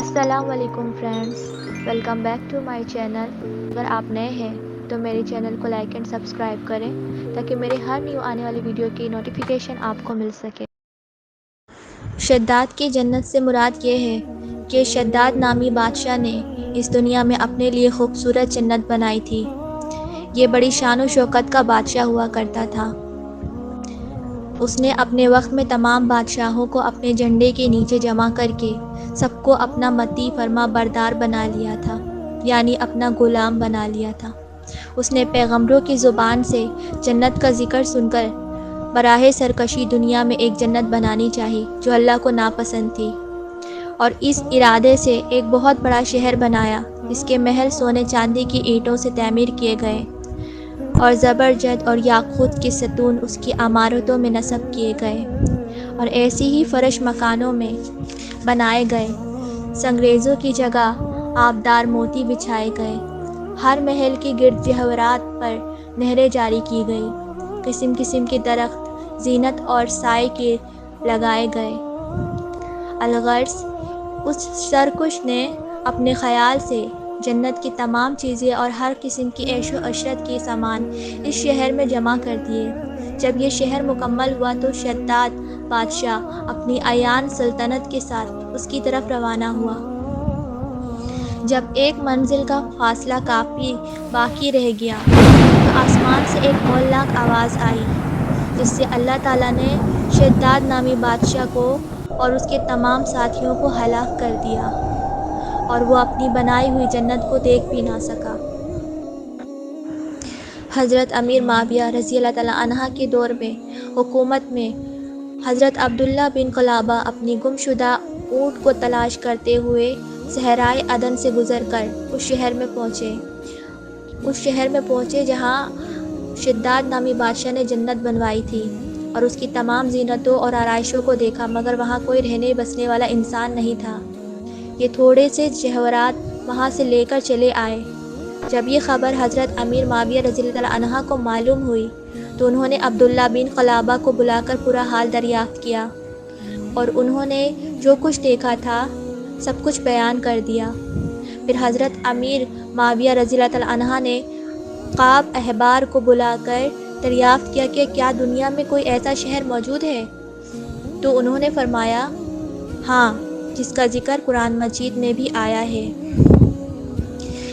السلام علیکم friends, welcome back to my channel. اگر آپ نئے ہیں تو میرے چینل کو لائک اینڈ سبسکرائب کریں تاکہ میرے ہر نیو آنے والی ویڈیو کی نوٹیفیکیشن آپ کو مل سکے۔ شداد کی جنت سے مراد یہ ہے کہ شداد نامی بادشاہ نے اس دنیا میں اپنے لیے خوبصورت جنت بنائی تھی۔ یہ بڑی شان و شوکت کا بادشاہ ہوا کرتا تھا۔ اس نے اپنے وقت میں تمام بادشاہوں کو اپنے جھنڈے کے نیچے جمع کر کے سب کو اپنا مطیع فرما بردار بنا لیا تھا، یعنی اپنا غلام بنا لیا تھا۔ اس نے پیغمبروں کی زبان سے جنت کا ذکر سن کر براہ سرکشی دنیا میں ایک جنت بنانی چاہی جو اللہ کو ناپسند تھی، اور اس ارادے سے ایک بہت بڑا شہر بنایا جس کے محل سونے چاندی کی اینٹوں سے تعمیر کیے گئے اور زبرجد اور یاقوت کے ستون اس کی عمارتوں میں نصب کیے گئے، اور ایسی ہی فرش مکانوں میں بنائے گئے۔ سنگریزوں کی جگہ آبدار موتی بچھائے گئے۔ ہر محل کے گرد جواہرات پر نہریں جاری کی گئی۔ قسم قسم کے درخت زینت اور سائے کے لگائے گئے۔ الغرض اس سرکش نے اپنے خیال سے جنت کی تمام چیزیں اور ہر قسم کی عیش و عشرت کے سامان اس شہر میں جمع کر دیے۔ جب یہ شہر مکمل ہوا تو شداد بادشاہ اپنی عیان سلطنت کے ساتھ اس کی طرف روانہ ہوا۔ جب ایک منزل کا فاصلہ کافی باقی رہ گیا تو آسمان سے ایک ہولناک آواز آئی، جس سے اللہ تعالیٰ نے شداد نامی بادشاہ کو اور اس کے تمام ساتھیوں کو ہلاک کر دیا، اور وہ اپنی بنائی ہوئی جنت کو دیکھ بھی نہ سکا۔ حضرت امیر معاویہ رضی اللہ تعالیٰ عنہ کے دور میں حکومت میں حضرت عبداللہ بن قلابہ اپنی گم شدہ اونٹ کو تلاش کرتے ہوئے صحرائے عدن سے گزر کر اس شہر میں پہنچے جہاں شداد نامی بادشاہ نے جنت بنوائی تھی، اور اس کی تمام زینتوں اور آرائشوں کو دیکھا، مگر وہاں کوئی رہنے بسنے والا انسان نہیں تھا۔ یہ تھوڑے سے جواہرات وہاں سے لے کر چلے آئے۔ جب یہ خبر حضرت امیر معاویہ رضی اللہ عنہ کو معلوم ہوئی تو انہوں نے عبداللہ بن قلابہ کو بلا کر پورا حال دریافت کیا، اور انہوں نے جو کچھ دیکھا تھا سب کچھ بیان کر دیا۔ پھر حضرت امیر معاویہ رضی اللہ عنہ نے قاب احبار کو بلا کر دریافت کیا کہ کیا دنیا میں کوئی ایسا شہر موجود ہے؟ تو انہوں نے فرمایا، ہاں، جس کا ذکر قرآن مجید میں بھی آیا ہے۔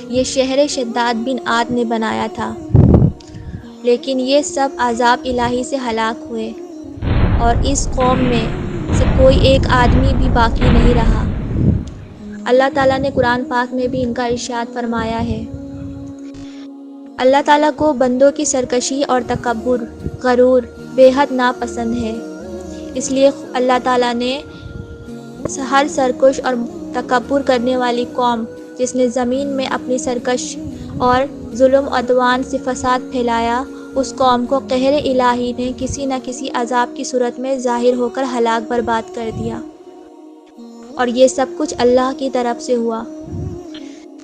یہ شہر شداد بن عاد نے بنایا تھا، لیکن یہ سب عذاب الہی سے ہلاک ہوئے، اور اس قوم میں سے کوئی ایک آدمی بھی باقی نہیں رہا۔ اللہ تعالیٰ نے قرآن پاک میں بھی ان کا ارشاد فرمایا ہے، اللہ تعالیٰ کو بندوں کی سرکشی اور تکبر، غرور بے حد ناپسند ہے۔ اس لیے اللہ تعالیٰ نے ہر سرکش اور تکبر کرنے والی قوم جس نے زمین میں اپنی سرکش اور ظلم و عدوان سے فساد پھیلایا، اس قوم کو قہر الہی نے کسی نہ کسی عذاب کی صورت میں ظاہر ہو کر ہلاک برباد کر دیا، اور یہ سب کچھ اللہ کی طرف سے ہوا۔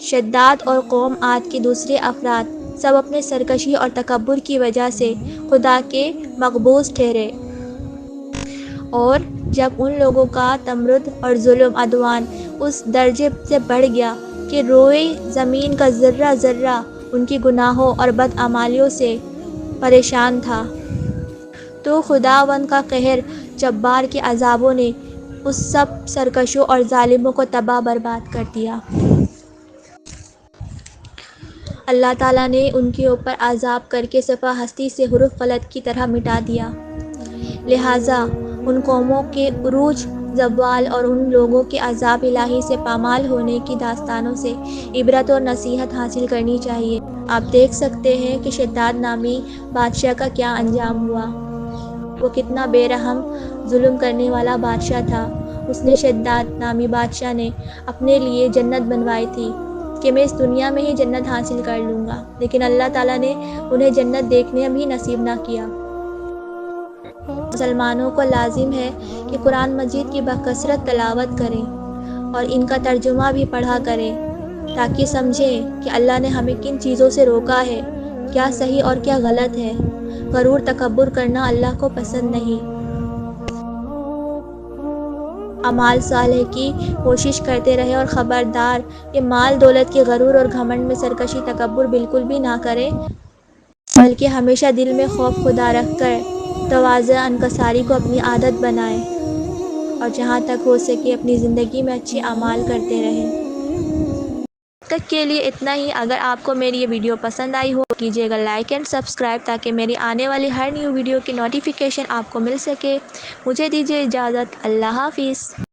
شداد اور قوم عاد کے دوسرے افراد سب اپنے سرکشی اور تکبر کی وجہ سے خدا کے مغبوط ٹھہرے، اور جب ان لوگوں کا تمرد اور ظلم عدوان اس درجے سے بڑھ گیا کہ روئے زمین کا ذرہ ذرہ ان کی گناہوں اور بدعمالیوں سے پریشان تھا، تو خداوند کا قہر جبار کے عذابوں نے اس سب سرکشوں اور ظالموں کو تباہ برباد کر دیا۔ اللہ تعالیٰ نے ان کے اوپر عذاب کر کے صفحہ ہستی سے حروف فلک کی طرح مٹا دیا۔ لہٰذا ان قوموں کے عروج زوال اور ان لوگوں کے عذاب الہی سے پامال ہونے کی داستانوں سے عبرت اور نصیحت حاصل کرنی چاہیے۔ آپ دیکھ سکتے ہیں کہ شداد نامی بادشاہ کا کیا انجام ہوا۔ وہ کتنا بے رحم ظلم کرنے والا بادشاہ تھا۔ اس نے شداد نامی بادشاہ نے اپنے لیے جنت بنوائی تھی کہ میں اس دنیا میں ہی جنت حاصل کر لوں گا، لیکن اللہ تعالیٰ نے انہیں جنت دیکھنے بھی نصیب نہ کیا۔ مسلمانوں کو لازم ہے کہ قرآن مجید کی بکثرت تلاوت کریں اور ان کا ترجمہ بھی پڑھا کریں، تاکہ سمجھیں کہ اللہ نے ہمیں کن چیزوں سے روکا ہے، کیا صحیح اور کیا غلط ہے۔ غرور تکبر کرنا اللہ کو پسند نہیں۔ اعمال صالح کی کوشش کرتے رہے اور خبردار یہ مال دولت کے غرور اور گھمنڈ میں سرکشی تکبر بالکل بھی نہ کرے، بلکہ ہمیشہ دل میں خوف خدا رکھ کر تواضع انکساری کو اپنی عادت بنائے اور جہاں تک ہو سکے اپنی زندگی میں اچھے اعمال کرتے رہیں۔ تک کے لیے اتنا ہی۔ اگر آپ کو میری یہ ویڈیو پسند آئی ہو کیجیے گا لائک اینڈ سبسکرائب تاکہ میری آنے والی ہر نیو ویڈیو کی نوٹیفیکیشن آپ کو مل سکے۔ مجھے دیجیے اجازت، اللہ حافظ۔